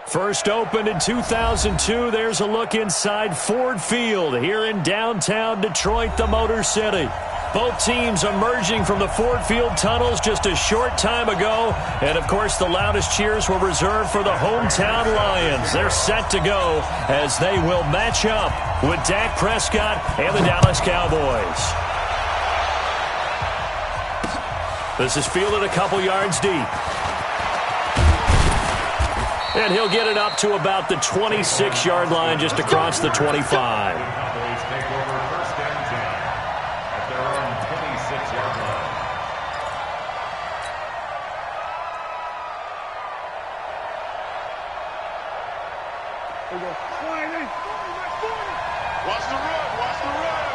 First opened in 2002, there's a look inside Ford Field here in downtown Detroit, the Motor City. Both teams emerging from the Ford Field tunnels just a short time ago. And, of course, the loudest cheers were reserved for the hometown Lions. They're set to go as they will match up with Dak Prescott and the Dallas Cowboys. This is fielded a couple yards deep. And he'll get it up to about the 26-yard line just across the 25. Watch the run, watch the run.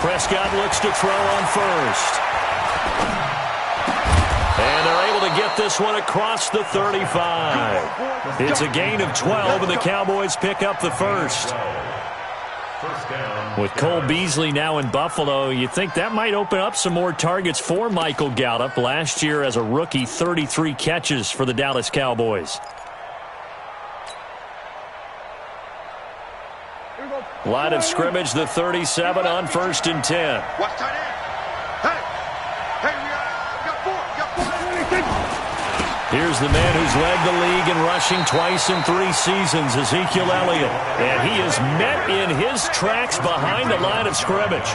Prescott looks to throw on first. And they're able to get this one across the 35. It's a gain of 12, and the Cowboys pick up the first. With Cole Beasley now in Buffalo, you think that might open up some more targets for Michael Gallup. Last year as a rookie, 33 catches for the Dallas Cowboys. Line of scrimmage, the 37 on 1st and 10. Watch tight end. Hey, we got four. Here's the man who's led the league in rushing twice in 3 seasons, Ezekiel Elliott. And he is met in his tracks behind the line of scrimmage.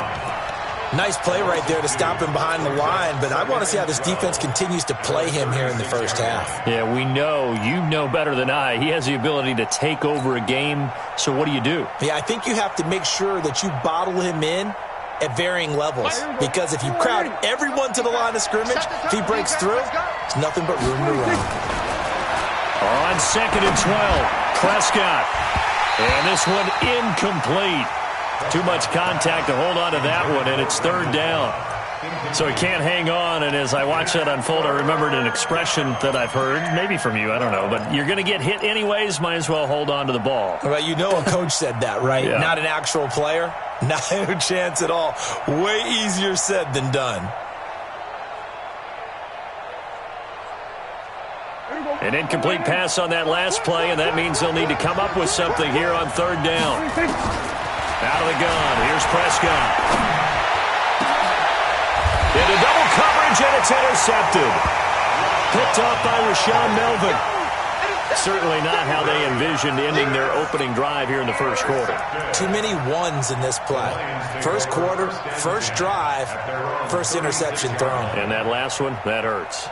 Nice play right there to stop him behind the line, but I want to see how this defense continues to play him here in the first half. Yeah, we know, you know better than I, he has the ability to take over a game, so what do you do? Yeah, I think you have to make sure that you bottle him in at varying levels, because if you crowd everyone to the line of scrimmage, if he breaks through, it's nothing but room to run. On 2nd and 12, Prescott. And this one incomplete. Too much contact to hold on to that one, and it's 3rd down. So he can't hang on, and as I watch that unfold, I remembered an expression that I've heard, maybe from you, I don't know, but you're going to get hit anyways, might as well hold on to the ball. Well, you know a coach said that, right? Yeah. Not an actual player. Not a chance at all. Way easier said than done. An incomplete pass on that last play, and that means they'll need to come up with something here on 3rd down. Out of the gun, here's Prescott. Into double coverage, and it's intercepted. Picked off by Rashawn Melvin. Certainly not how they envisioned ending their opening drive here in the first quarter. Too many ones in this play. First quarter, first drive, first interception thrown. And that last one, that hurts.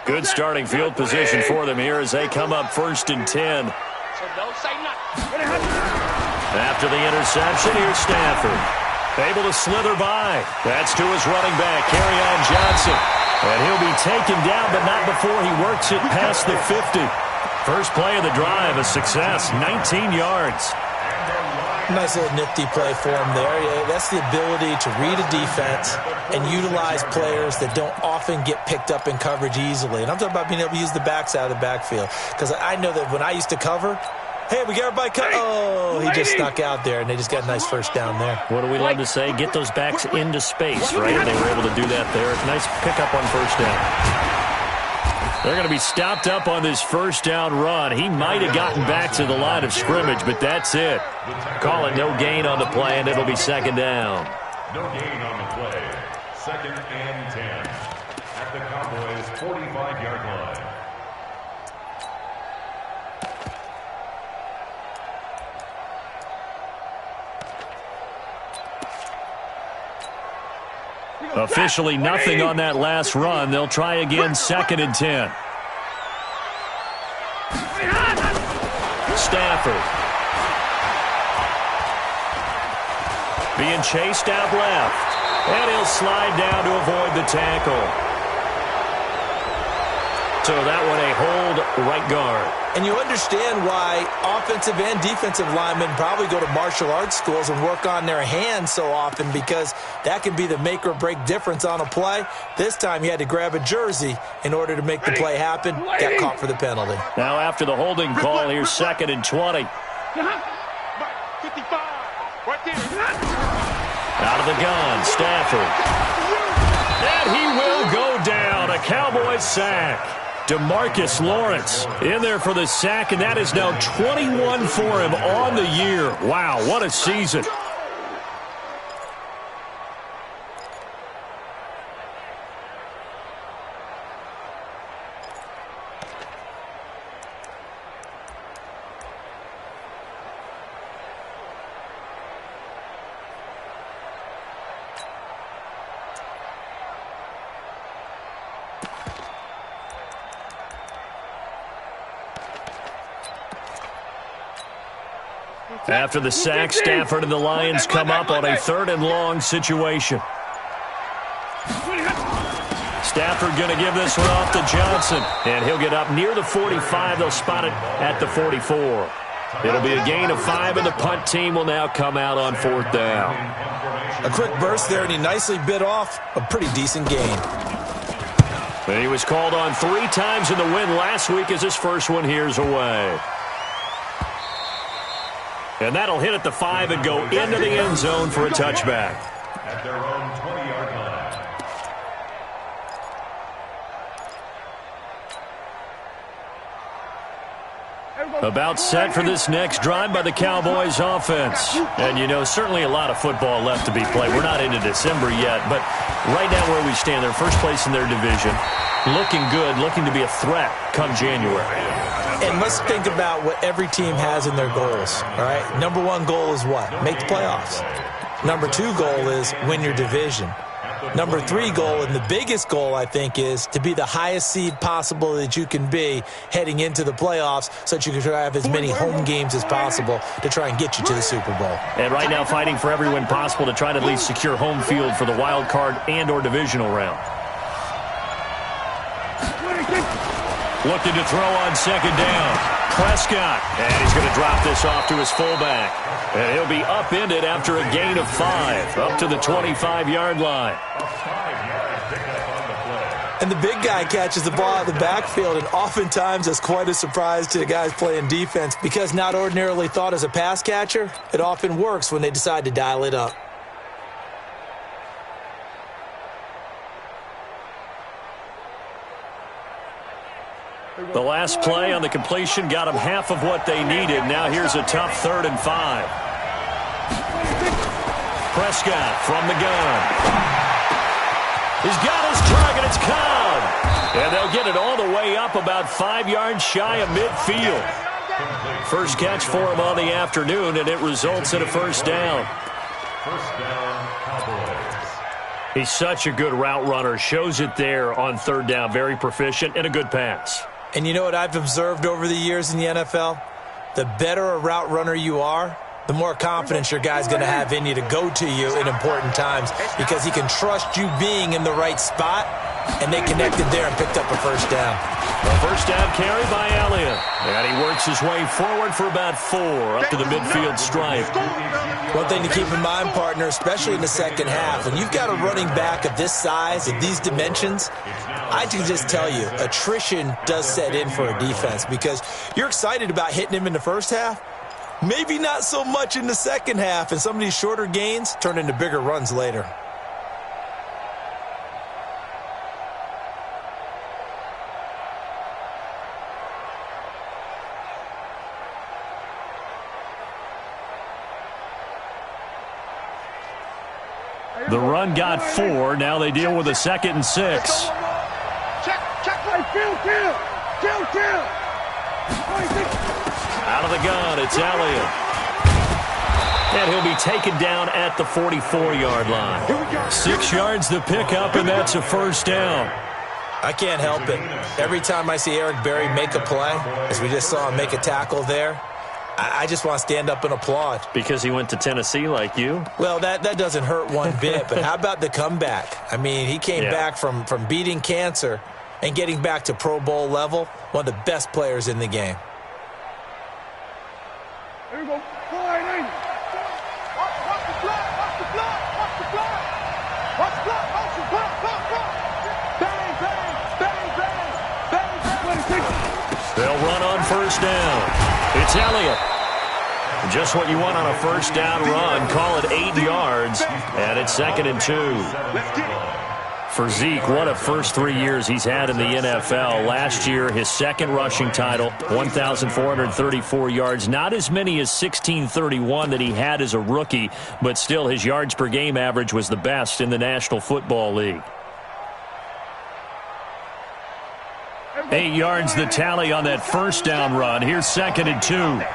Good starting field position for them here as they come up 1st and 10. After the interception, here's Stafford. Able to slither by. That's to his running back, Kerryon Johnson. And he'll be taken down, but not before he works it past the 50. First play of the drive, a success, 19 yards. Nice little nifty play for him there. Yeah, that's the ability to read a defense and utilize players that don't often get picked up in coverage easily. And I'm talking about being able to use the backside of the backfield. Because I know that when I used to cover, hey, we got everybody covered. Oh, he just snuck out there, and they just got a nice first down there. What do we love to say? Get those backs into space, right? And they were able to do that there. Nice pickup on 1st down. They're going to be stopped up on this 1st down run. He might have gotten back to the line of scrimmage, but that's it. Call it no gain on the play, and it'll be 2nd down. No gain on the play. 2nd and 10 at the Cowboys' 45-yard line. Officially nothing on that last run. They'll try again 2nd and 10. Stafford. Being chased out left. And he'll slide down to avoid the tackle. So that one a hold right guard. And you understand why offensive and defensive linemen probably go to martial arts schools and work on their hands so often, because that can be the make or break difference on a play. This time he had to grab a jersey in order to make the play happen. Got caught for the penalty. Now after the holding call, here's 2nd and 20. 55. Right there. Out of the gun, Stafford. And he will go down. A Cowboys sack. DeMarcus Lawrence in there for the sack, and that is now 21 for him on the year. Wow, what a season. After the sack, Stafford and the Lions come up on a 3rd and long situation. Stafford going to give this one off to Johnson, and he'll get up near the 45. They'll spot it at the 44. It'll be a gain of 5, and the punt team will now come out on 4th down. A quick burst there, and he nicely bit off a pretty decent gain. And he was called on 3 times in the win last week as his first one here's away. And that'll hit at the 5 and go into the end zone for a touchback. At their own 20-yard line. About set for this next drive by the Cowboys offense. And, you know, certainly a lot of football left to be played. We're not into December yet, but right now where we stand, they're first place in their division. Looking good, looking to be a threat come January. And let's think about what every team has in their goals, all right? Number 1 goal is what? Make the playoffs. Number 2 goal is win your division. Number 3 goal, and the biggest goal, I think, is to be the highest seed possible that you can be heading into the playoffs, so that you can try to have as many home games as possible to try and get you to the Super Bowl. And right now fighting for every win possible to try to at least secure home field for the wild card and or divisional round. Looking to throw on 2nd down. Prescott. And he's going to drop this off to his fullback. And he'll be upended after a gain of 5. Up to the 25-yard line. And the big guy catches the ball out of the backfield, and oftentimes that's quite a surprise to the guys playing defense, because not ordinarily thought as a pass catcher, it often works when they decide to dial it up. The last play on the completion got them half of what they needed. Now here's a tough 3rd and 5. Prescott from the gun. He's got his target. It's Cobb. And they'll get it all the way up about 5 yards shy of midfield. First catch for him on the afternoon, and it results in a 1st down. First down, Cowboys. He's such a good route runner. Shows it there on 3rd down. Very proficient and a good pass. And you know what I've observed over the years in the NFL? The better a route runner you are, the more confidence your guy's going to have in you to go to you in important times, because he can trust you being in the right spot, and they connected there and picked up a 1st down. A 1st down carry by Elliott. And he works his way forward for about 4 up to the midfield stripe. One thing to keep in mind, partner, especially in the second half, when you've got a running back of this size, of these dimensions, I can just tell you, attrition does set in for a defense, because you're excited about hitting him in the first half, maybe not so much in the second half, and some of these shorter gains turn into bigger runs later. The run got 4. Now they deal with a 2nd and 6. Check right, kill. Out of the gun, it's Elliott. And he'll be taken down at the 44-yard line. 6 yards to pick up, and that's a 1st down. I can't help it. Every time I see Eric Berry make a play, as we just saw him make a tackle there, I just want to stand up and applaud. Because he went to Tennessee like you? Well, that doesn't hurt one bit, but how about the comeback? I mean, he came back from beating cancer and getting back to Pro Bowl level, one of the best players in the game. Here we go. 480. Watch the block. Watch the block. Watch the block. Watch the block. Watch the block. Bang, bang, bang, bang, bang, bang. They'll run on first down. It's Elliott. Just what you want on a first down run. Call it 8 yards, and it's 2nd and 2. Let's get it. For Zeke, what a first 3 years he's had in the NFL. Last year, his second rushing title, 1,434 yards. Not as many as 1,631 that he had as a rookie, but still his yards per game average was the best in the National Football League. 8 yards the tally on that first down run. Here's 2nd and 2.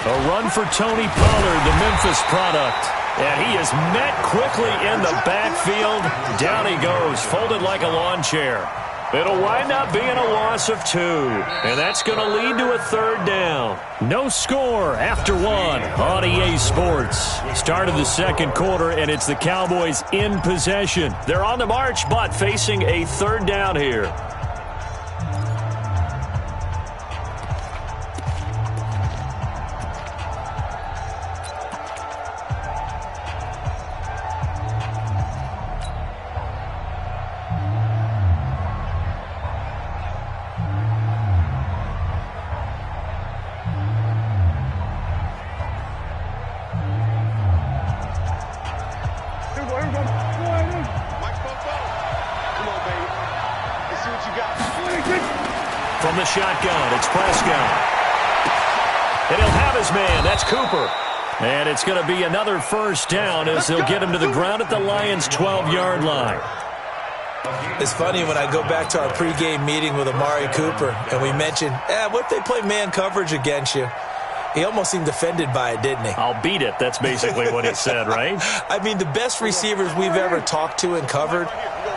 A run for Tony Pollard, the Memphis product. And he is met quickly in the backfield. Down he goes, folded like a lawn chair. It'll wind up being a loss of 2. And that's going to lead to a 3rd down. No score after 1 on EA Sports. Start of the second quarter, and it's the Cowboys in possession. They're on the march, but facing a 3rd down here. From the shotgun, it's Prescott. And he'll have his man. That's Cooper. And it's going to be another first down as they'll get him to the ground at the Lions' 12-yard line. It's funny when I go back to our pregame meeting with Amari Cooper, and we mentioned, what if they play man coverage against you? He almost seemed offended by it, didn't he? I'll beat it. That's basically what he said, right? I mean, the best receivers we've ever talked to and covered,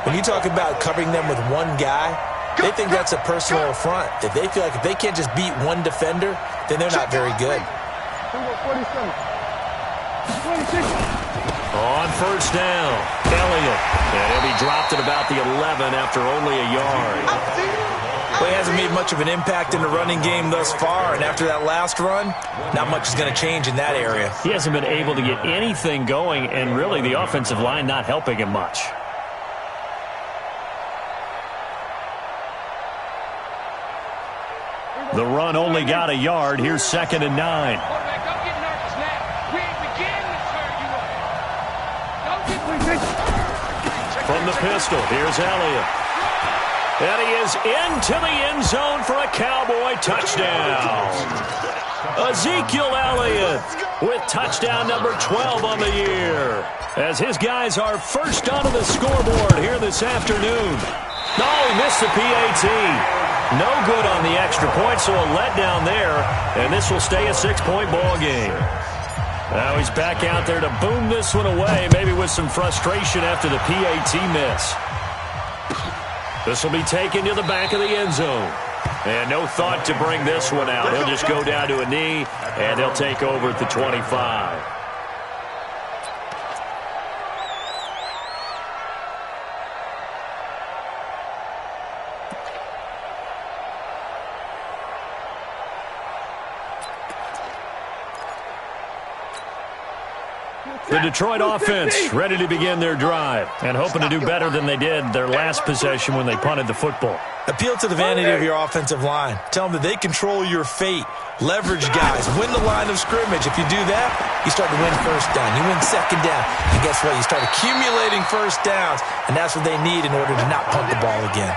when you talk about covering them with one guy, they think that's a personal affront. If they feel like if they can't just beat one defender, then they're not very good. On first down, Elliott. And he'll be dropped at about the 11 after only a yard. Well, he hasn't made much of an impact in the running game thus far, and after that last run, not much is going to change in that area. He hasn't been able to get anything going, and really the offensive line not helping him much. The run only got a yard. Here's 2nd and 9. From the pistol, here's Elliott. And he is into the end zone for a Cowboy touchdown. Ezekiel Elliott with touchdown number 12 on the year, as his guys are first onto the scoreboard here this afternoon. No, he missed the PAT. No good on the extra point, so a letdown there, and this will stay a 6-point ball game. Now he's back out there to boom this one away, maybe with some frustration after the PAT miss. This will be taken to the back of the end zone. And no thought to bring this one out. He'll just go down to a knee, and they'll take over at the 25. The Detroit offense ready to begin their drive and hoping to do better than they did their last possession when they punted the football. Appeal to the vanity of your offensive line. Tell them that they control your fate. Leverage guys. Win the line of scrimmage. If you do that, you start to win first down. You win second down. And guess what? You start accumulating first downs, and that's what they need in order to not punt the ball again.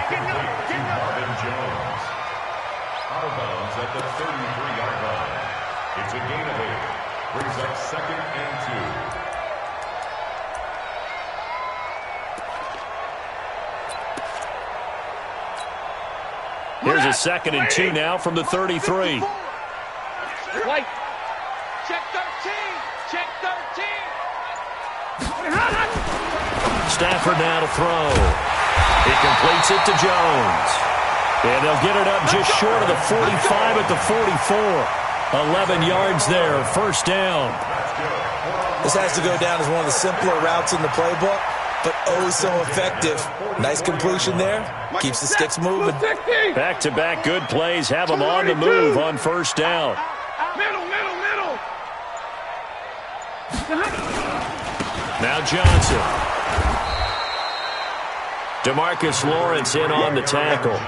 Out of bounds at the 33-yard line. It's a gain of 8. Brings up 2nd and 2. Here's a 2nd and 2 now from the 33. White. Check 13. Check 13. Stafford now to throw. He completes it to Jones. And they'll get it up just short of the 45 at the 44. 11 yards there, first down. This has to go down as one of the simpler routes in the playbook, but oh so effective. Nice completion there. Keeps the sticks moving. Back-to-back good plays have them on the move on first down. Middle. Now Johnson. DeMarcus Lawrence in on the tackle.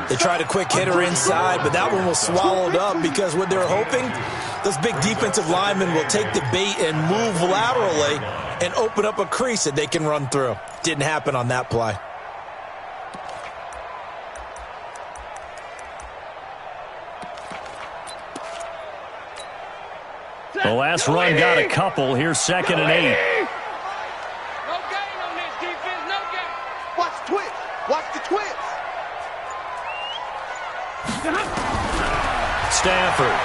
They tried a quick hitter inside, but that one was swallowed up because what they're hoping, those big defensive linemen will take the bait and move laterally and open up a crease that they can run through. Didn't happen on that play. The last run got a couple. Here's 2nd and 8. No gain on this defense, no gain. Watch the twitch. Watch the twitch. Stafford.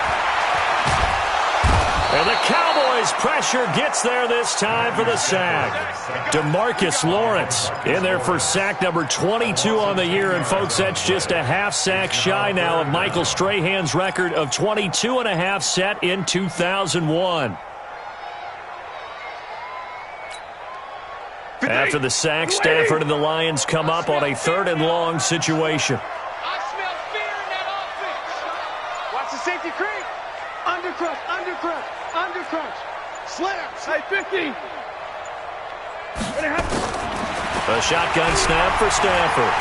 And the Cowboys' pressure gets there this time for the sack. DeMarcus Lawrence in there for sack number 22 on the year. And, folks, that's just a half sack shy now of Michael Strahan's record of 22.5 set in 2001. After the sack, Stafford and the Lions come up on a 3rd and long situation. I smell fear in that offense. Watch the safety creep. Undercrunch. Slams. Hey, 50. A shotgun snap for Stafford.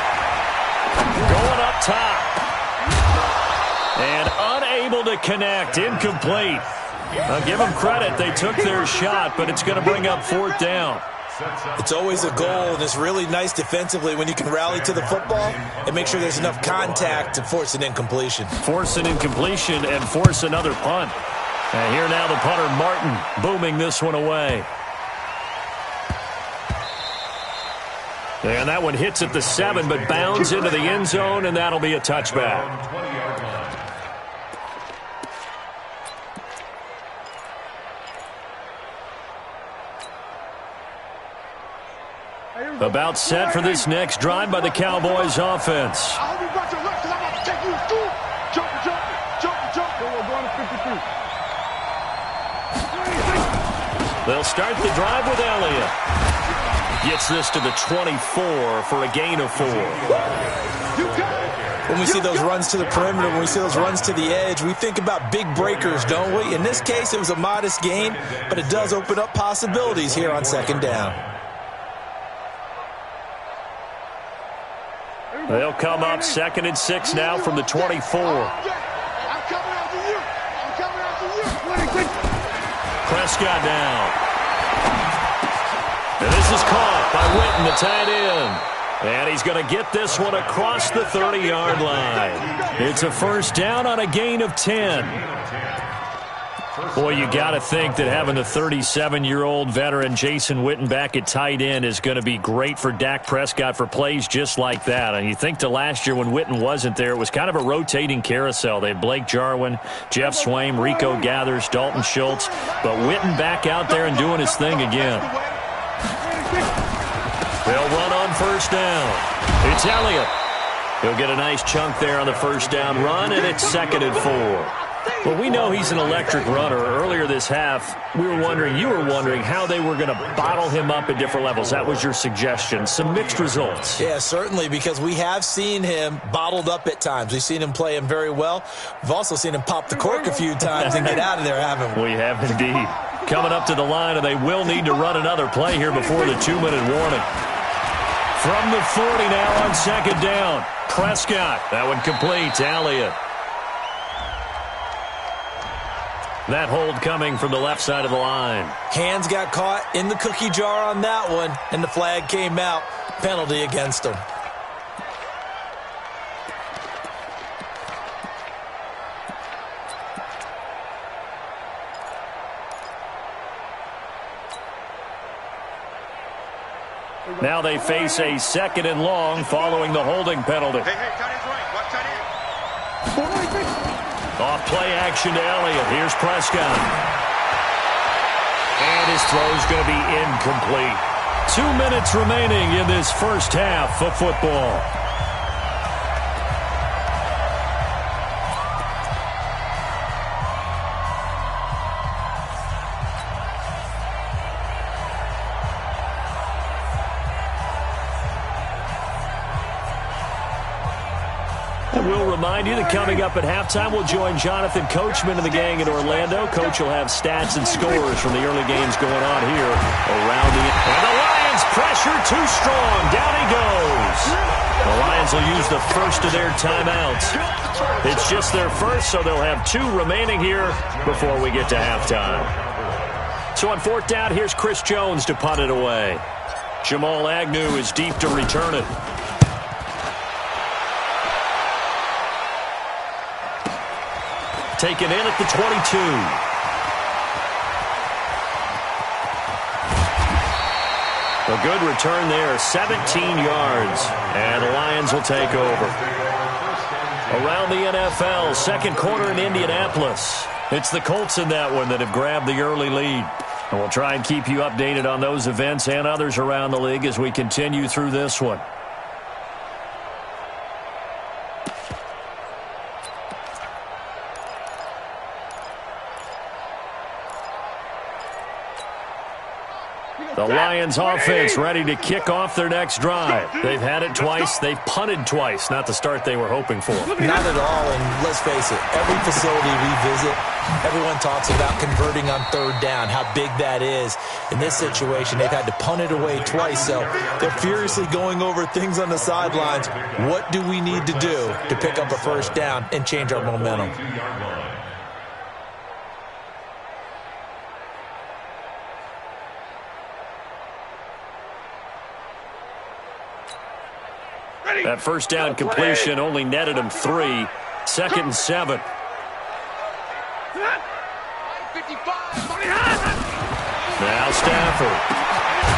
Going up top. And unable to connect. Incomplete. I'll give them credit. They took their shot, but it's going to bring up 4th down. It's always a goal, and it's really nice defensively when you can rally to the football and make sure there's enough contact to force an incompletion. Force an incompletion and force another punt. And here now the punter, Martin, booming this one away. And that one hits at the 7, but bounds into the end zone, and that'll be a touchback. About set for this next drive by the Cowboys offense. I hope you brought your left because I'm about to take you through. Jump. We're going to 53. They'll start the drive with Elliott. Gets this to the 24 for a gain of 4. When we see those runs to the perimeter, when we see those runs to the edge, we think about big breakers, don't we? In this case, it was a modest gain, but it does open up possibilities here on 2nd down. They'll come up 2nd and 6 now from the 24. I'm coming after you. Prescott down. And this is caught by Witten, the tight end. And he's going to get this one across the 30-yard line. It's a 1st down on a gain of 10. Boy, you got to think that having the 37-year-old veteran Jason Witten back at tight end is going to be great for Dak Prescott for plays just like that. And you think to last year when Witten wasn't there, it was kind of a rotating carousel. They had Blake Jarwin, Jeff Swaim, Rico Gathers, Dalton Schultz. But Witten back out there and doing his thing again. They'll run on 1st down. It's Elliott. He'll get a nice chunk there on the 1st down run, and it's 2nd and 4. Well, we know he's an electric runner. Earlier this half, you were wondering how they were going to bottle him up at different levels. That was your suggestion. Some mixed results. Yeah, certainly, because we have seen him bottled up at times. We've seen him play him very well. We've also seen him pop the cork a few times and get out of there, haven't we? We have indeed. Coming up to the line, and they will need to run another play here before the 2-minute warning. From the 40 now on 2nd down. Prescott. That one complete to Elliott. That hold coming from the left side of the line. Hands got caught in the cookie jar on that one, and the flag came out. Penalty against him. Now they face a 2nd and long following the holding penalty. Hey, tight end's right. Watch tight end. Off play action to Elliott. Here's Prescott. And his throw's going to be incomplete. 2 minutes remaining in this first half of football. And we'll remind you that coming up at halftime, we'll join Jonathan Coachman and the gang in Orlando. Coach will have stats and scores from the early games going on here around the... And the Lions pressure too strong. Down he goes. The Lions will use the first of their timeouts. It's just their first, so they'll have 2 remaining here before we get to halftime. So on 4th down, here's Chris Jones to punt it away. Jamal Agnew is deep to return it. Taken in at the 22. A good return there, 17 yards. And the Lions will take over. Around the NFL, second quarter in Indianapolis. It's the Colts in that one that have grabbed the early lead. And we'll try and keep you updated on those events and others around the league as we continue through this one. The Lions offense ready to kick off their next drive. They've had it twice. They've punted twice. Not the start they were hoping for. Not at all, and let's face it, every facility we visit, everyone talks about converting on 3rd down, how big that is. In this situation, they've had to punt it away twice, so they're furiously going over things on the sidelines. What do we need to do to pick up a 1st down and change our momentum? That 1st down completion only netted him 3. 2nd and 7. Now Stafford.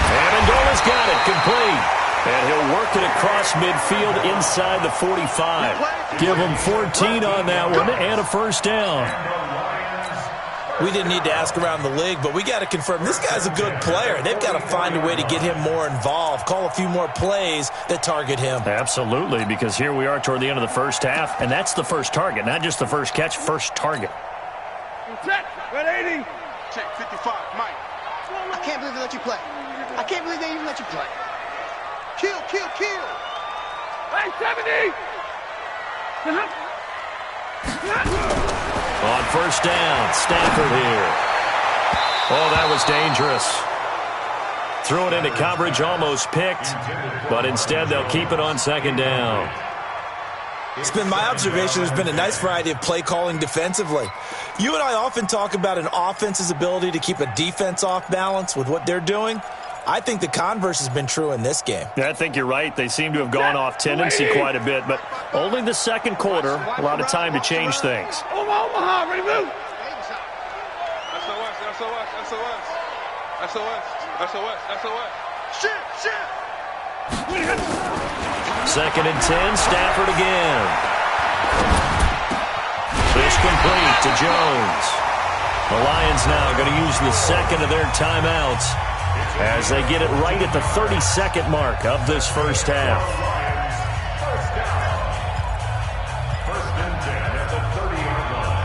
Amendola's got it, complete. And he'll work it across midfield inside the 45. Give him 14 on that one and a 1st down. We didn't need to ask around the league, but we got to confirm this guy's a good player. They've got to find a way to get him more involved, call a few more plays that target him. Absolutely, because here we are toward the end of the first half, and that's the first target, not just the first catch, first target. Check, 180. Check, 55, Mike. I can't believe they let you play. I can't believe they even let you play. Kill, kill, kill. Hey, 70. On 1st down, Stafford here. Oh, that was dangerous. Threw it into coverage, almost picked, but instead they'll keep it on 2nd down. It's been my observation there's been a nice variety of play calling defensively. You and I often talk about an offense's ability to keep a defense off balance with what they're doing. I think the converse has been true in this game. Yeah, I think you're right. They seem to have gone off tendency quite a bit, but only the 2nd quarter, a lot of time to change things. Omaha, ready to move. SOS, SOS, SOS. SOS, SOS, SOS. Shit, shit. 2nd and 10, Stafford again. Fish complete to Jones. The Lions now going to use the 2nd of their timeouts as they get it right at the 32nd mark of this first half. First and 10 at the 30-yard line.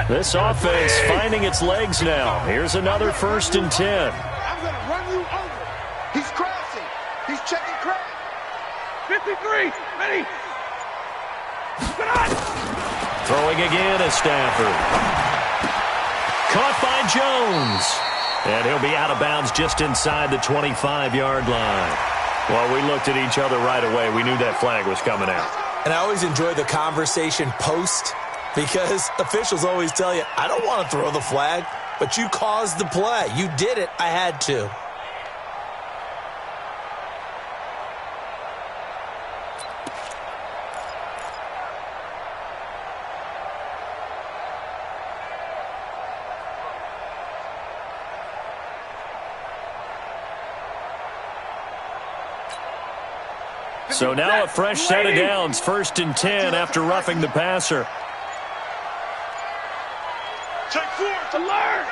This offense finding its legs now. Here's another 1st and 10. I'm going to run you over. He's crashing. He's checking crash. 53, ready. Throwing again is Stafford. Caught by Jones. And he'll be out of bounds just inside the 25-yard line. Well, we looked at each other right away. We knew that flag was coming out. And I always enjoy the conversation post because officials always tell you, I don't want to throw the flag, but you caused the play. You did it. I had to. So now a fresh set of downs, 1st and 10 after roughing the passer. Check 4 to learn.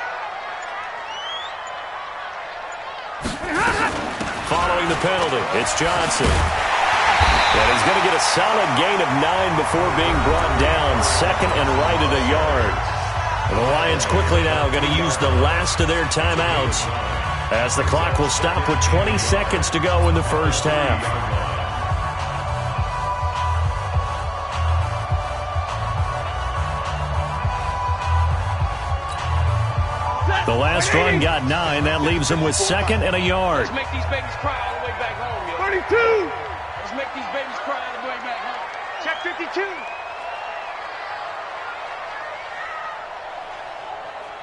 Following the penalty, it's Johnson. And he's going to get a solid gain of 9 before being brought down. Second and right at a yard. And the Lions quickly now going to use the last of their timeouts as the clock will stop with 20 seconds to go in the first half. The last run got 9. That leaves him with second and a yard. Let's make these babies cry all the way back home, yo. 32! Let's make these babies cry all the way back home. Check 52.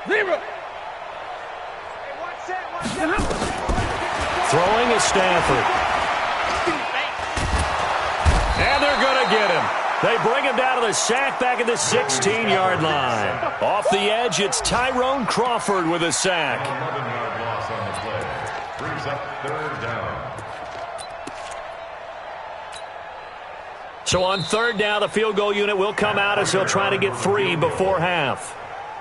0. Throwing is Stafford. And they're going to get him. They bring him down to the sack back at the 16-yard line. Off the edge, it's Tyrone Crawford with a sack. 11-yard loss on the play. Brings up third down. So on third down, the field goal unit will come out as he'll try to get 3 before half.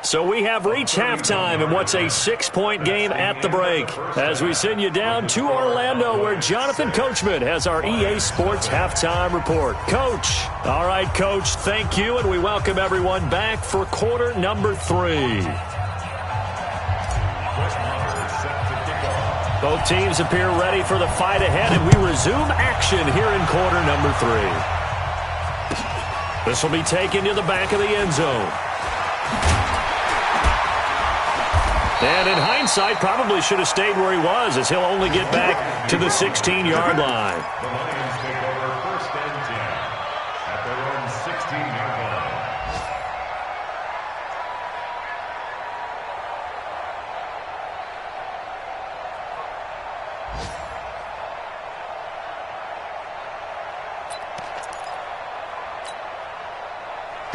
So we have reached halftime in what's a 6-point game at the break. As we send you down to Orlando, where Jonathan Coachman has our EA Sports halftime report. Coach. All right, Coach, thank you, and we welcome everyone back for quarter number 3. Both teams appear ready for the fight ahead, and we resume action here in quarter number 3. This will be taken to the back of the end zone. And in hindsight, probably should have stayed where he was, as he'll only get back to the 16-yard line. The Lions take over first and 10 at their own 16-yard line.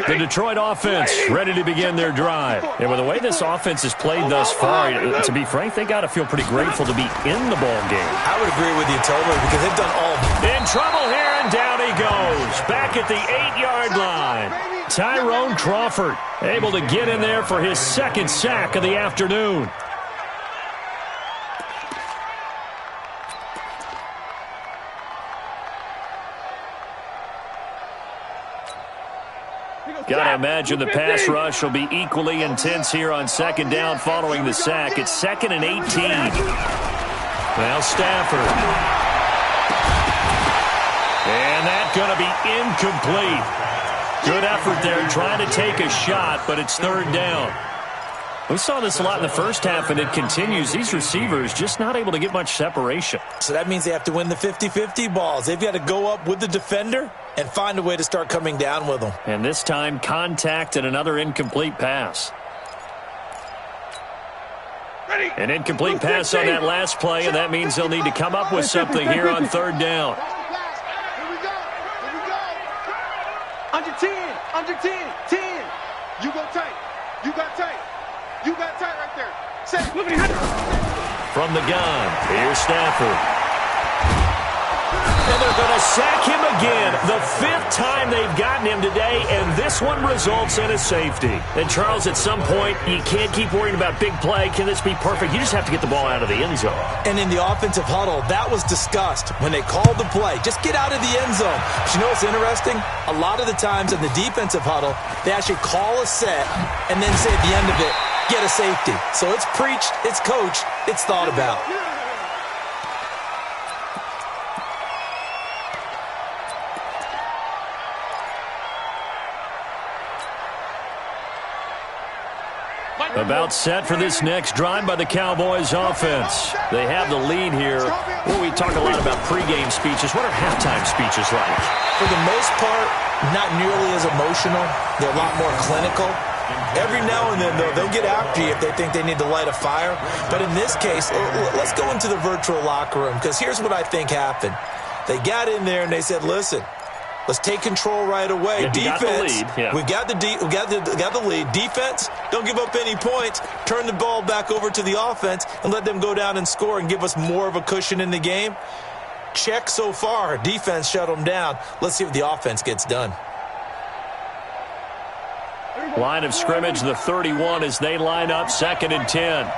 The Detroit offense ready to begin their drive. And with the way this offense has played thus far, to be frank, they got to feel pretty grateful to be in the ball game. I would agree with you totally, because they've done all. In trouble here, and down he goes. Back at the 8-yard line. Tyrone Crawford able to get in there for his second sack of the afternoon. Got to imagine the pass rush will be equally intense here on second down following the sack. It's 2nd and 18. Now Stafford. And that's going to be incomplete. Good effort there trying to take a shot, but it's third down. We saw this a lot in the first half, and it continues. These receivers just not able to get much separation. So that means they have to win the 50-50 balls. They've got to go up with the defender and find a way to start coming down with them. And this time, contact and another incomplete pass. An incomplete pass on that last play, and that means they'll need to come up with something here on third down. Here we go. Under 10. Under 10. 10. You go tight. You got tight. You got tight right there. Set. From the gun, here's Stafford. And they're going to sack him again. The 5th time they've gotten him today, and this one results in a safety. And, Charles, at some point, you can't keep worrying about big play. Can this be perfect? You just have to get the ball out of the end zone. And in the offensive huddle, that was discussed when they called the play. Just get out of the end zone. But you know what's interesting? A lot of the times in the defensive huddle, they actually call a set and then say at the end of it, get a safety. So it's preached, it's coached, it's thought about. About set for this next drive by the Cowboys offense. They have the lead here. Well, we talk a lot about pregame speeches. What are halftime speeches like? For the most part, not nearly as emotional. They're a lot more clinical. Every now and then, though, they'll get after you if they think they need to light a fire. But in this case, let's go into the virtual locker room, because here's what I think happened. They got in there and they said, listen, let's take control right away. Defense, we got the lead. Defense, don't give up any points. Turn the ball back over to the offense and let them go down and score and give us more of a cushion in the game. Check so far. Defense shut them down. Let's see if the offense gets done. Line of scrimmage, the 31 as they line up 2nd and 10. Hey,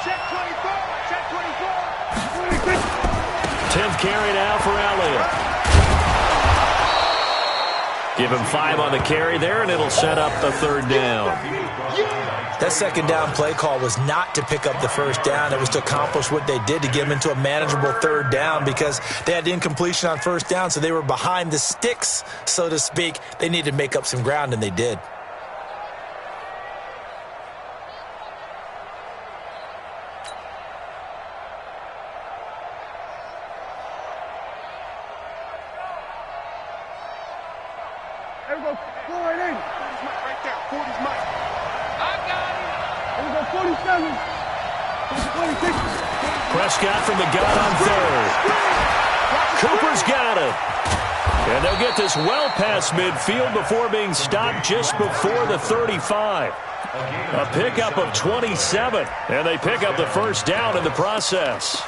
check 24. Check 24. 10th carry now for Elliott. Give him 5 on the carry there, and it'll set up the 3rd down. That 2nd down play call was not to pick up the 1st down. It was to accomplish what they did to get them into a manageable 3rd down because they had incompletion on 1st down, so they were behind the sticks, so to speak. They needed to make up some ground, and they did. There we go. 480. 40's Mike right there. 40's Mike. I got him. There we go. 47. 46. Prescott from the gun on 3rd. Cooper's got it. And they'll get this well past midfield before being stopped just before the 35. A pickup of 27. And they pick up the 1st down in the process.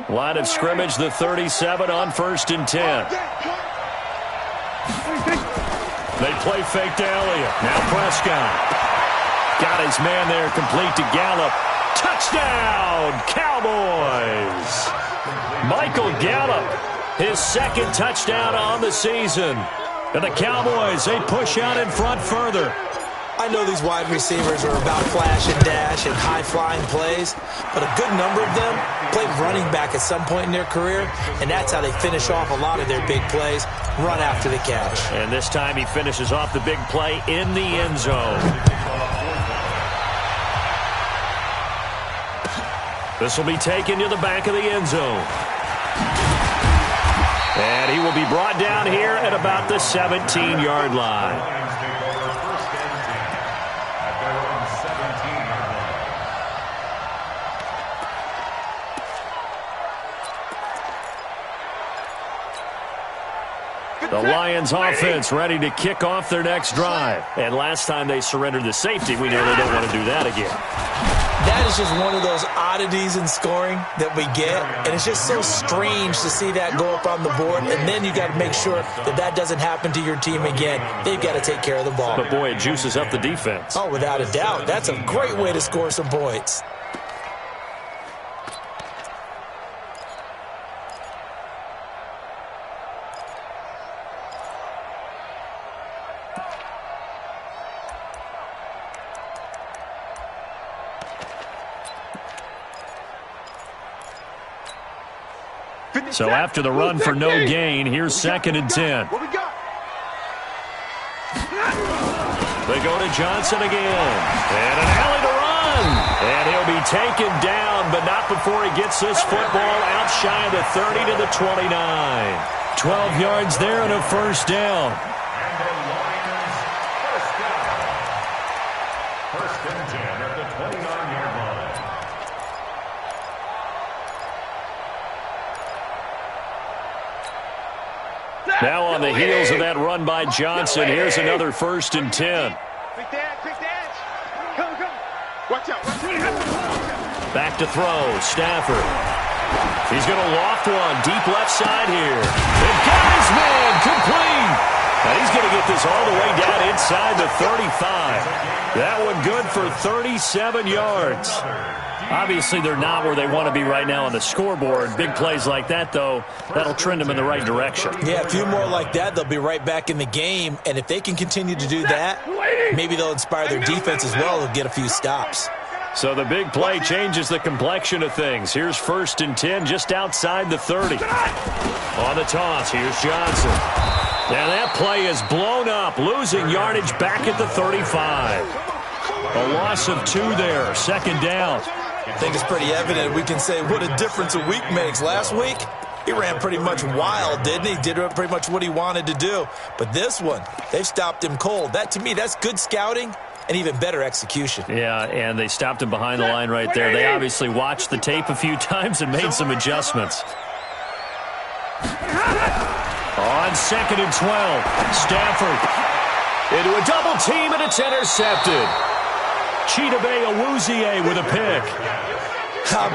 Line of scrimmage, the 37 on 1st and 10. They play fake to Elliott. Now Prescott. Got his man there, complete to Gallup. Touchdown, Cowboys! Michael Gallup, his 2nd touchdown on the season. And the Cowboys, they push out in front further. I know these wide receivers are about flash and dash and high-flying plays, but a good number of them played running back at some point in their career, and that's how they finish off a lot of their big plays, run after the catch. And this time he finishes off the big play in the end zone. This will be taken to the back of the end zone. And he will be brought down here at about the 17-yard line. The Lions offense ready to kick off their next drive. And last time they surrendered the safety, we know they don't want to do that again. That is just one of those oddities in scoring that we get. And it's just so strange to see that go up on the board. And then you got to make sure that that doesn't happen to your team again. They've got to take care of the ball. But, boy, it juices up the defense. Oh, without a doubt. That's a great way to score some points. So after the run for no gain, here's 2nd and 10. What we got? They go to Johnson again. And an alley to run. And he'll be taken down, but not before he gets this football out shy of the 30 to the 29. 12 yards there and a 1st down. And the Lions first down. 1st and 10 at the 29-yard line. Now on the heels of that run by Johnson, here's another 1st and 10. Quick dash. Come. Watch out. Back to throw, Stafford. He's going to loft one, deep left side here. And got his man, complete. And he's going to get this all the way down inside the 35. That one good for 37 yards. Obviously, they're not where they want to be right now on the scoreboard. Big plays like that, though, that'll trend them in the right direction. Yeah, a few more like that, they'll be right back in the game. And if they can continue to do that, maybe they'll inspire their defense as well and get a few stops. So the big play changes the complexion of things. Here's 1st and 10 just outside the 30. On the toss, here's Johnson. And that play is blown up, losing yardage back at the 35. A loss of 2 there, 2nd down. I think it's pretty evident. We can say what a difference a week makes. Last week, he ran pretty much wild, didn't he? Did pretty much what he wanted to do. But this one, they've stopped him cold. That, to me, that's good scouting and even better execution. Yeah, and they stopped him behind the line right there. They obviously watched the tape a few times and made some adjustments. On 2nd and 12, Stafford into a double team, and it's intercepted. Chidobe Awuzie with a pick.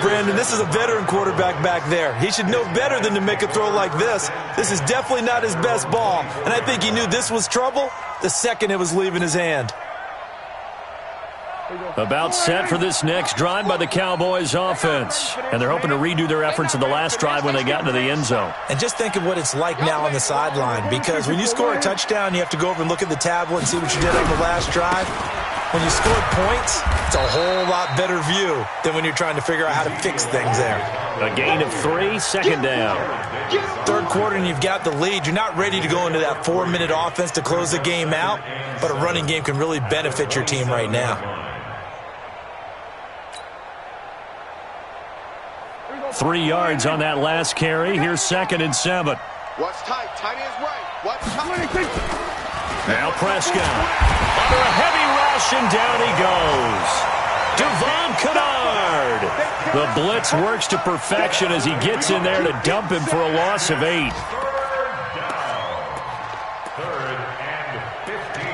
Brandon, this is a veteran quarterback back there. He should know better than to make a throw like this. This is definitely not his best ball, and I think he knew this was trouble the second it was leaving his hand. About set for this next drive by the Cowboys offense. And they're hoping to redo their efforts in the last drive when they got into the end zone. And just think of what it's like now on the sideline, because when you score a touchdown, you have to go over and look at the tablet and see what you did on the last drive. When you scored points, it's a whole lot better view than when you're trying to figure out how to fix things there. A gain of 3, second down. Third quarter and you've got the lead. You're not ready to go into that 4-minute offense to close the game out, but a running game can really benefit your team right now. 3 yards on that last carry. Here's 2nd and 7. What's tight? Tight is right. What's tight? Now Prescott. Under a heavy rush, and down he goes. Devon Kennard. The blitz works to perfection as he gets in there to dump him for a loss of 8. Third and 15.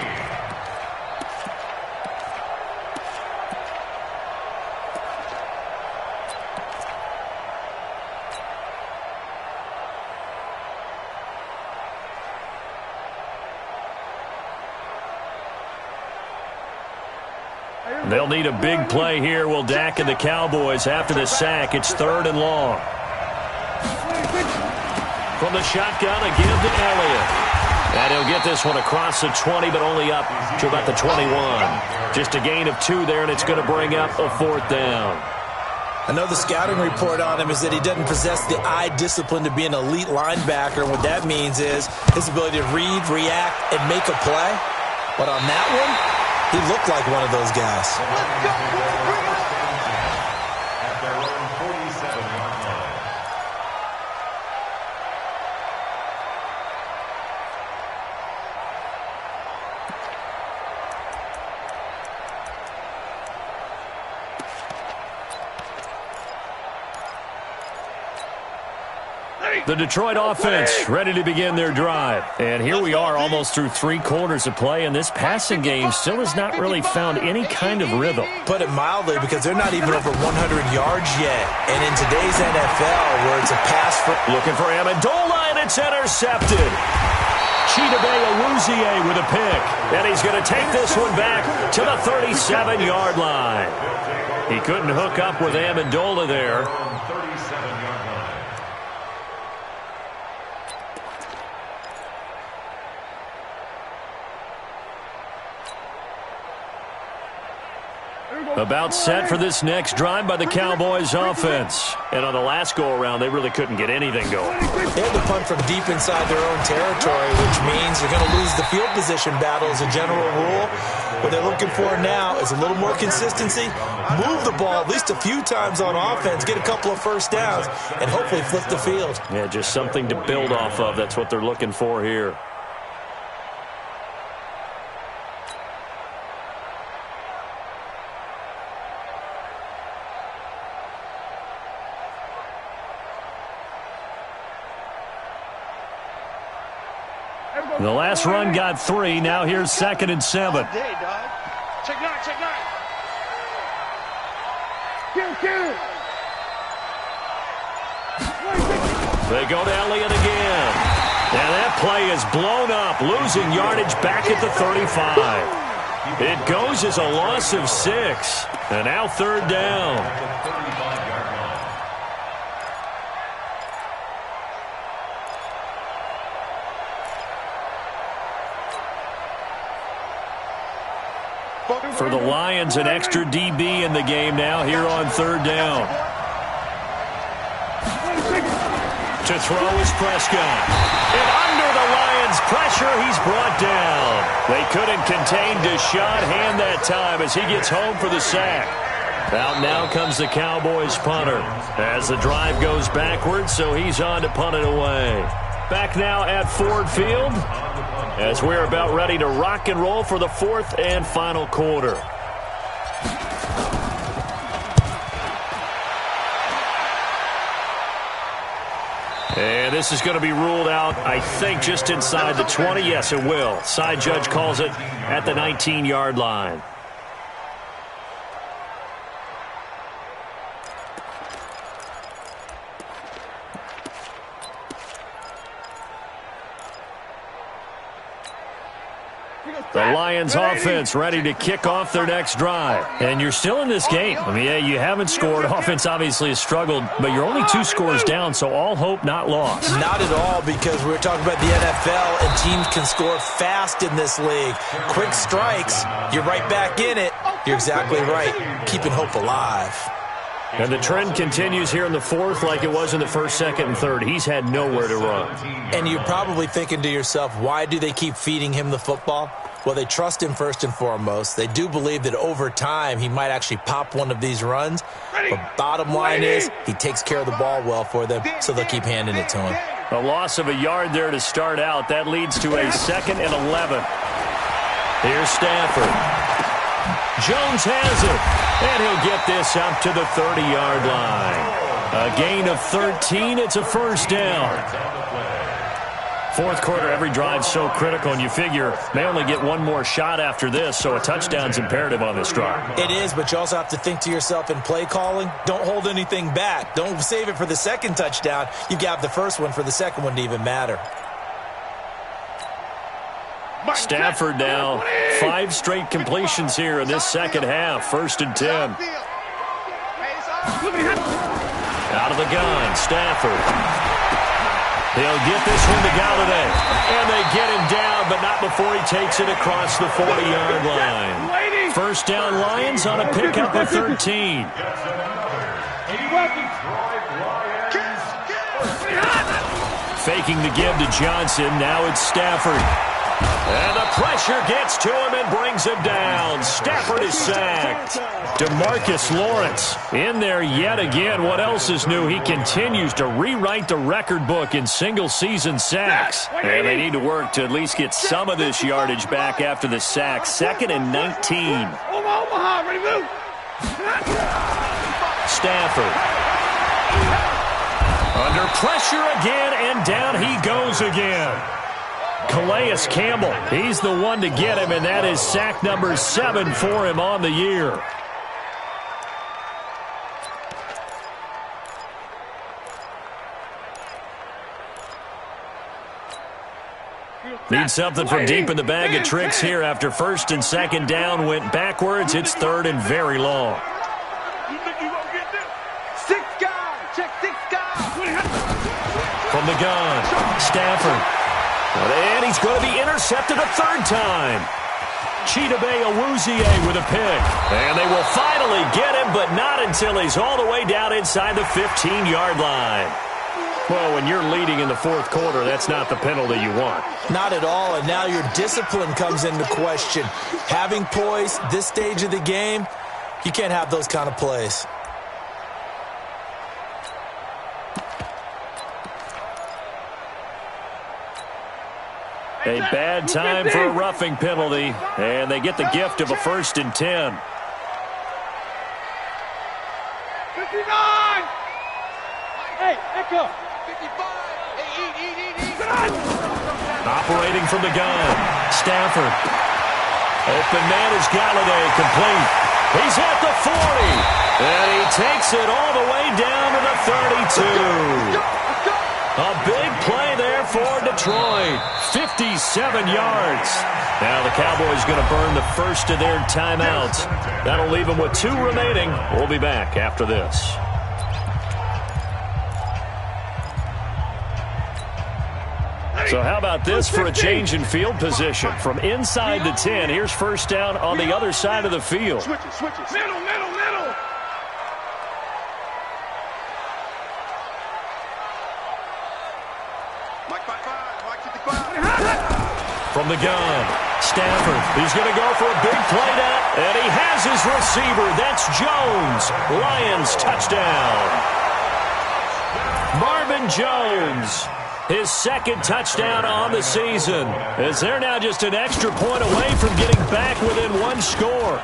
They'll need a big play here. Will Dak and the Cowboys after the sack. It's 3rd and long. From the shotgun, a give to Elliott. And he'll get this one across the 20, but only up to about the 21. Just a gain of 2 there, and it's going to bring up a 4th down. I know the scouting report on him is that he doesn't possess the eye discipline to be an elite linebacker. What that means is his ability to read, react, and make a play. But on that one, he looked like one of those guys. At their own 47-yard line. The Detroit offense ready to begin their drive. And here we are almost through 3 quarters of play, and this passing game still has not really found any kind of rhythm. Put it mildly, because they're not even over 100 yards yet. And in today's NFL, where it's a pass for... Looking for Amendola, and it's intercepted. Chidobe Awuzie with a pick. And he's going to take this one back to the 37-yard line. He couldn't hook up with Amendola there. 37-yard line. About set for this next drive by the Cowboys offense. And on the last go-around, they really couldn't get anything going. They had to punt from deep inside their own territory, which means you're going to lose the field position battle as a general rule. What they're looking for now is a little more consistency, move the ball at least a few times on offense, get a couple of first downs, and hopefully flip the field. Yeah, just something to build off of. That's what they're looking for here. The last run got 3. Now here's 2nd and 7. Check 9, check 9. They go to Elliott again. And that play is blown up, losing yardage back at the 35. It goes as a loss of 6. And now 3rd down. For the Lions, an extra DB in the game now here on 3rd down. To throw is Prescott. And under the Lions' pressure, he's brought down. They couldn't contain Deshaun Hand that time as he gets home for the sack. Out now comes the Cowboys punter as the drive goes backwards, so he's on to punt it away. Back now at Ford Field as we're about ready to rock and roll for the 4th and final quarter. And this is going to be ruled out, I think, just inside the 20. Yes, it will. Side judge calls it at the 19-yard line. The Lions offense ready to kick off their next drive. And you're still in this game. I mean, yeah, you haven't scored. Offense obviously has struggled, but you're only 2 scores down, so all hope not lost. Not at all, because we're talking about the NFL, and teams can score fast in this league. Quick strikes, you're right back in it. You're exactly right. Keeping hope alive. And the trend continues here in the fourth like it was in the first, second, and third. He's had nowhere to run. And you're probably thinking to yourself, why do they keep feeding him the football? Well, they trust him first and foremost. They do believe that over time he might actually pop one of these runs. But bottom line is he takes care of the ball well for them, so they'll keep handing it to him. A loss of a yard there to start out. That leads to a 2nd and 11. Here's Stafford. Jones has it, and he'll get this up to the 30-yard line. A gain of 13. It's a first down. Fourth quarter, every drive's so critical, and you figure they only get one more shot after this, so a touchdown's imperative on this drive. It is, but you also have to think to yourself in play calling, don't hold anything back. Don't save it for the second touchdown. You got the first one for the second one to even matter. Stafford now, 5 straight completions here in this second half. 1st and 10. Out of the gun, Stafford. He'll get this one to Galladay. And they get him down, but not before he takes it across the 40-yard line. First down, Lions on a pickup of 13. Faking the give to Johnson. Now it's Stafford. And the pressure gets to him and brings him down. Stafford is sacked. DeMarcus Lawrence in there yet again. What else is new? He continues to rewrite the record book in single-season sacks. And they need to work to at least get some of this yardage back after the sack. 2nd and 19. Stafford. Under pressure again, and down he goes again. Calais Campbell, he's the one to get him, and that is sack number 7 for him on the year. Need something from deep in the bag of tricks here after 1st and 2nd down went backwards. It's 3rd and very long. From the gun, Stafford. And he's going to be intercepted a 3rd time. Chidobe Awuzie with a pick. And they will finally get him, but not until he's all the way down inside the 15-yard line. Well, when you're leading in the 4th quarter, that's not the penalty you want. Not at all, and now your discipline comes into question. Having poise this stage of the game, you can't have those kind of plays. A bad time for a roughing penalty, and they get the gift of a 1st and 10. 59! Hey, Echo! 55! Operating from the gun, Stafford. Open man is Galladay, complete. He's at the 40, and he takes it all the way down to the 32. A big play there for Detroit. 57 yards. Now the Cowboys going to burn the first of their timeouts. That'll leave them with 2 remaining. We'll be back after this. So how about this for a change in field position? From inside the 10, here's first down on the other side of the field. Switches. Middle. From the gun, Stafford. He's going to go for a big play now, and he has his receiver. That's Jones. Lions touchdown. Marvin Jones, his 2nd touchdown on the season, as they're now just an extra point away from getting back within 1 score.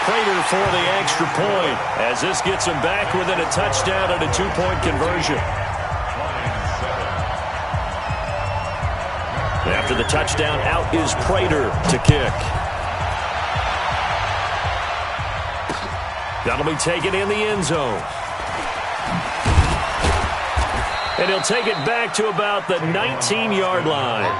Prater for the extra point, as this gets him back within a touchdown and a 2-point conversion. After the touchdown, out is Prater to kick. That'll be taken in the end zone. And he'll take it back to about the 19-yard line.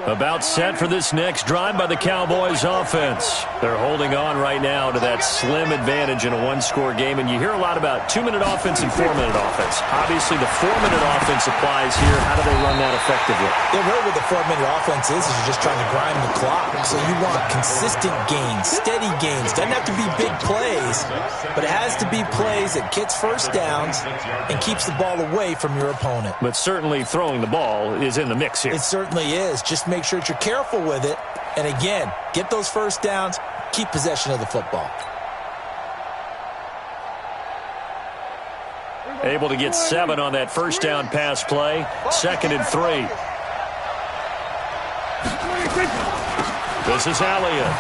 About set for this next drive by the Cowboys offense. They're holding on right now to that slim advantage in a one-score game, and you hear a lot about 2-minute offense and 4-minute offense. Obviously, the 4-minute offense applies here. How do they run that effectively? Yeah, really what the 4-minute offense is you're just trying to grind the clock. So you want consistent gains, steady gains. Doesn't have to be big plays, but it has to be plays that gets first downs and keeps the ball away from your opponent. But certainly throwing the ball is in the mix here. It certainly is. Just make sure that you're careful with it. And again, get those first downs, keep possession of the football. Able to get 7 on that first down pass play. 2nd and 3. This is Elliott.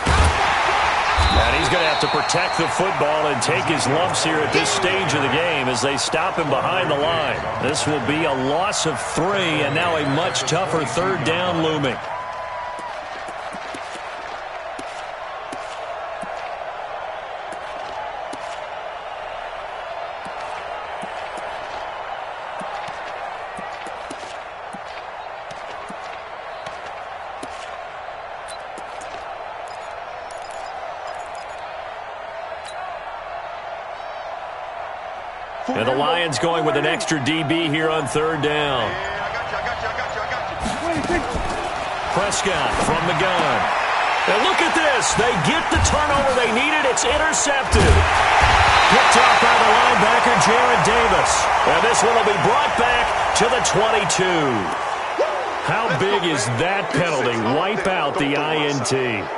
And he's going to have to protect the football and take his lumps here at this stage of the game as they stop him behind the line. This will be a loss of 3, and now a much tougher 3rd down looming. And the Lions going with an extra DB here on 3rd down. Prescott from the gun. And look at this. They get the turnover they needed. It's intercepted. Picked off by the linebacker, Jared Davis. And this one will be brought back to the 22. How big is that penalty? Wipe out the INT.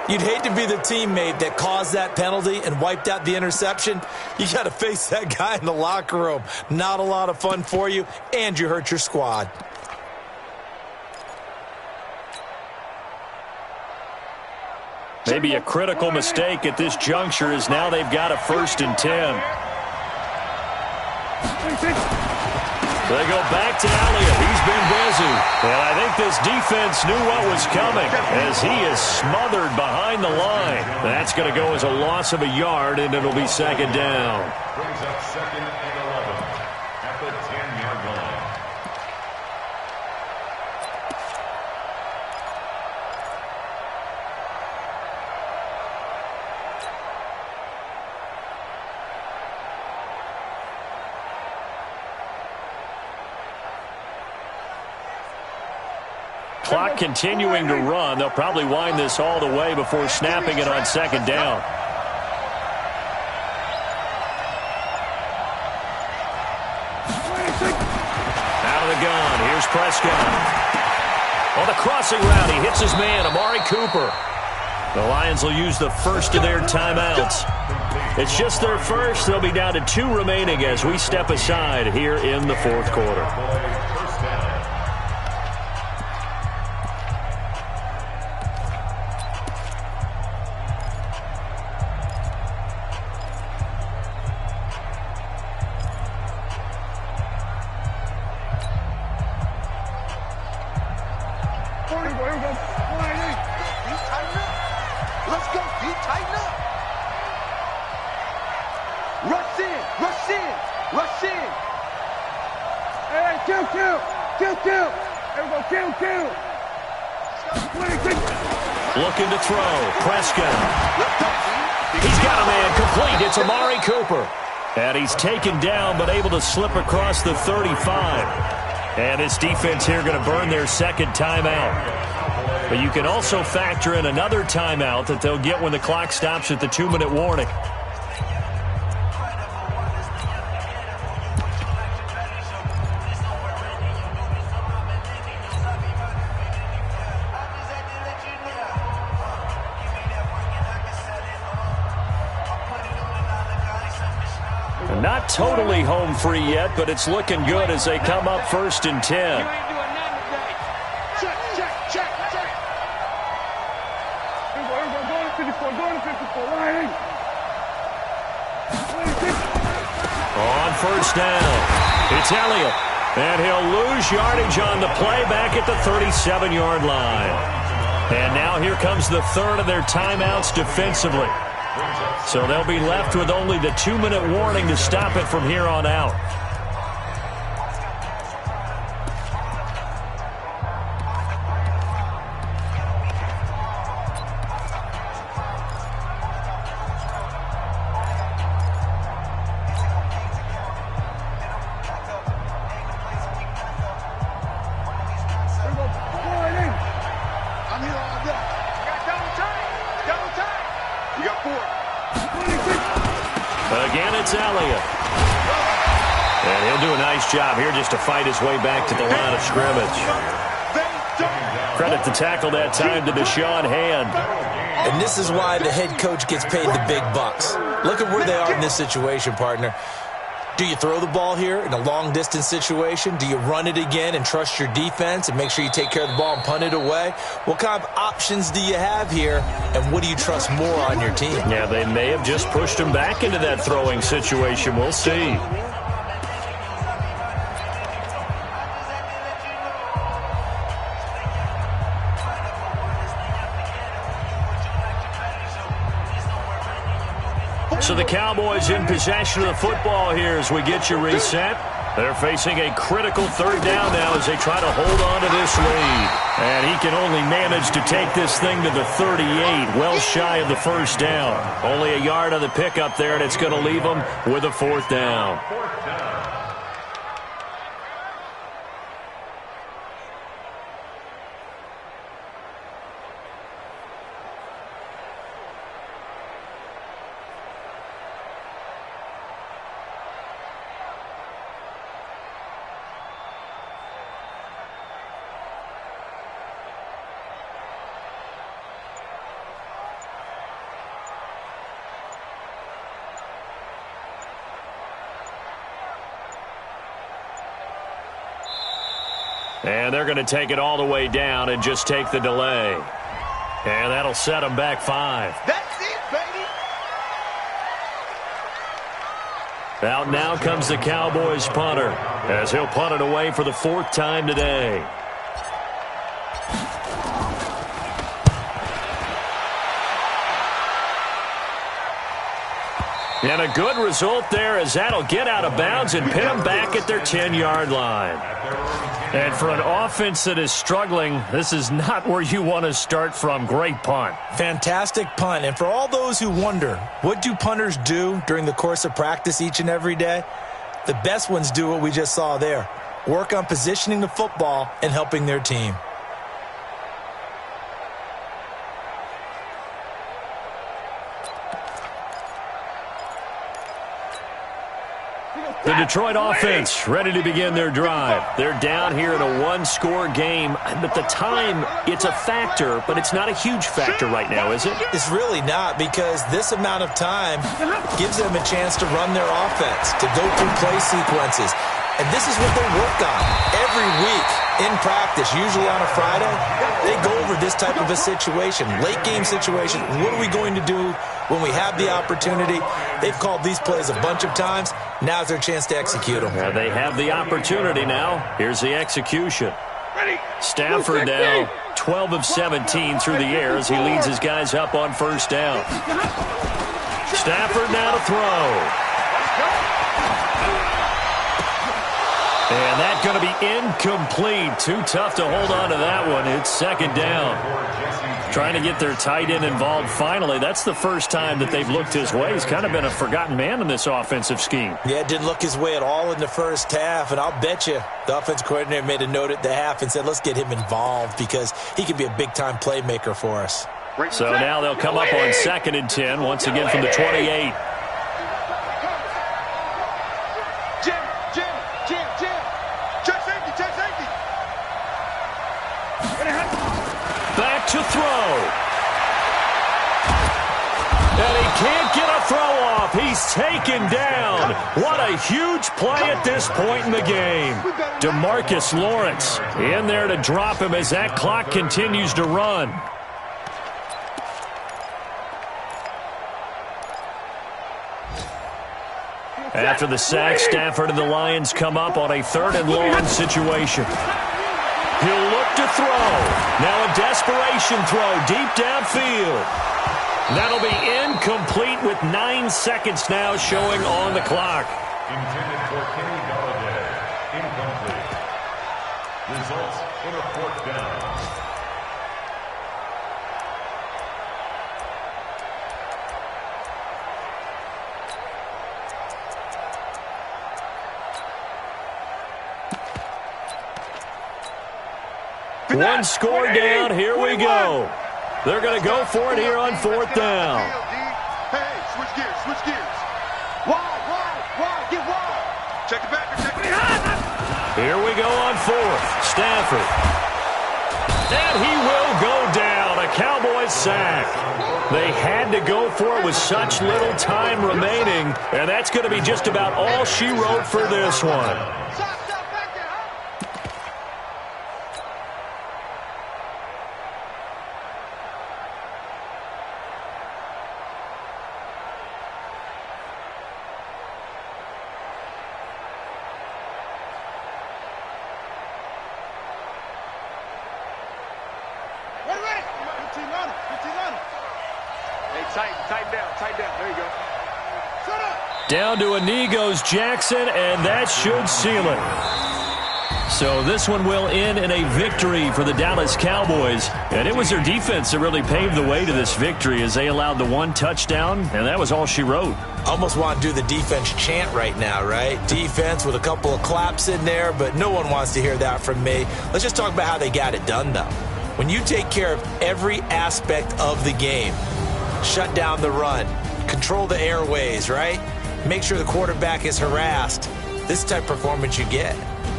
You'd hate to be the teammate that caused that penalty and wiped out the interception. You got to face that guy in the locker room. Not a lot of fun for you, and you hurt your squad. Maybe a critical mistake at this juncture is now they've got a 1st and 10. They go back to Elliott. He's been busy. And I think this defense knew what was coming as he is smothered behind the line. That's going to go as a loss of a yard, and it'll be 2nd down. Brings up 2nd and 11 at the 10-yard line. Clock continuing to run. They'll probably wind this all the way before snapping it on 2nd down. Out of the gun. Here's Prescott. On the crossing route, he hits his man, Amari Cooper. The Lions will use the first of their timeouts. It's just their first. They'll be down to 2 remaining as we step aside here in the 4th quarter. Looking to throw. Prescott. He's got a man complete. It's Amari Cooper. And he's taken down but able to slip across the 35. And this defense here going to burn their 2nd timeout. But you can also factor in another timeout that they'll get when the clock stops at the 2-minute warning. Not totally home free yet, but it's looking good as they come up 1st and 10. You ain't doing nothing today. Check, check, check, check. Here we go, going to 54, going to 54. Line. On 1st down, it's Elliott. And he'll lose yardage on the play back at the 37-yard line. And now here comes the 3rd of their timeouts defensively. So they'll be left with only the 2-minute warning to stop it from here on out. You got 4. Again, it's Elliott. And he'll do a nice job here just to fight his way back to the line of scrimmage. Credit the tackle that time to Deshaun Hand. And this is why the head coach gets paid the big bucks. Look at where they are in this situation, partner. Do you throw the ball here in a long-distance situation? Do you run it again and trust your defense and make sure you take care of the ball and punt it away? What kind of options do you have here, and what do you trust more on your team? Yeah, they may have just pushed him back into that throwing situation. We'll see. So the Cowboys in possession of the football here as we get you reset. They're facing a critical third down now as they try to hold on to this lead. And he can only manage to take this thing to the 38, well shy of the first down. Only a yard on the pickup there, and it's going to leave them with a fourth down. And they're going to take it all the way down and just take the delay. And that'll set them back 5. That's it, baby. Out now comes the Cowboys punter as he'll punt it away for the 4th time today. And a good result there as that'll get out of bounds and pin them back at their 10-yard line. And for an offense that is struggling, this is not where you want to start from. Great punt. Fantastic punt. And for all those who wonder, what do punters do during the course of practice each and every day? The best ones do what we just saw there. Work on positioning the football and helping their team. The Detroit offense ready to begin their drive. They're down here in a one-score game. But the time, it's a factor, but it's not a huge factor right now, is it? It's really not, because this amount of time gives them a chance to run their offense, to go through play sequences. And this is what they work on every week in practice, usually on a Friday. They go over this type of a situation, late-game situation. What are we going to do when we have the opportunity? They've called these plays a bunch of times. Now's their chance to execute them. They have the opportunity now. Here's the execution. Stafford now 12 of 17 through the air as he leads his guys up on first down. Stafford now to throw. And that's going to be incomplete. Too tough to hold on to that one. It's second down. Trying to get their tight end involved finally. That's the first time that they've looked his way. He's kind of been a forgotten man in this offensive scheme. Yeah, it didn't look his way at all in the first half. And I'll bet you the offense coordinator made a note at the half and said, let's get him involved because he could be a big-time playmaker for us. So now they'll come up on 2nd and 10, once again from the 28. Back to throw. And he can't get a throw off. He's taken down. What a huge play at this point in the game. DeMarcus Lawrence in there to drop him as that clock continues to run. After the sack, Stafford and the Lions come up on a 3rd and long situation. He'll look to throw. Now a desperation throw deep downfield. That'll be incomplete with 9 seconds now showing on the clock. Intended for Kenny Galladay. Incomplete. Results in a 4th down. One score down. Here we go. They're going to go for it here on 4th down. Hey, switch gears, switch gears. Wide, get wide. Check it back, check it back. Here we go on fourth. Stafford. And he will go down. A Cowboys sack. They had to go for it with such little time remaining, and that's going to be just about all she wrote for this one. Tighten down. There you go. Shut up. Down to a knee goes Jackson, and that should seal it. So this one will end in a victory for the Dallas Cowboys. And it was their defense that really paved the way to this victory as they allowed the one touchdown, and that was all she wrote. Almost want to do the defense chant right now, right? Defense with a couple of claps in there, but no one wants to hear that from me. Let's just talk about how they got it done, though. When you take care of every aspect of the game, shut down the run, control the airways, right? Make sure the quarterback is harassed. This type of performance you get.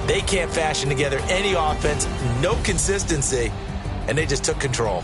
They can't fashion together any offense, no consistency, and they just took control.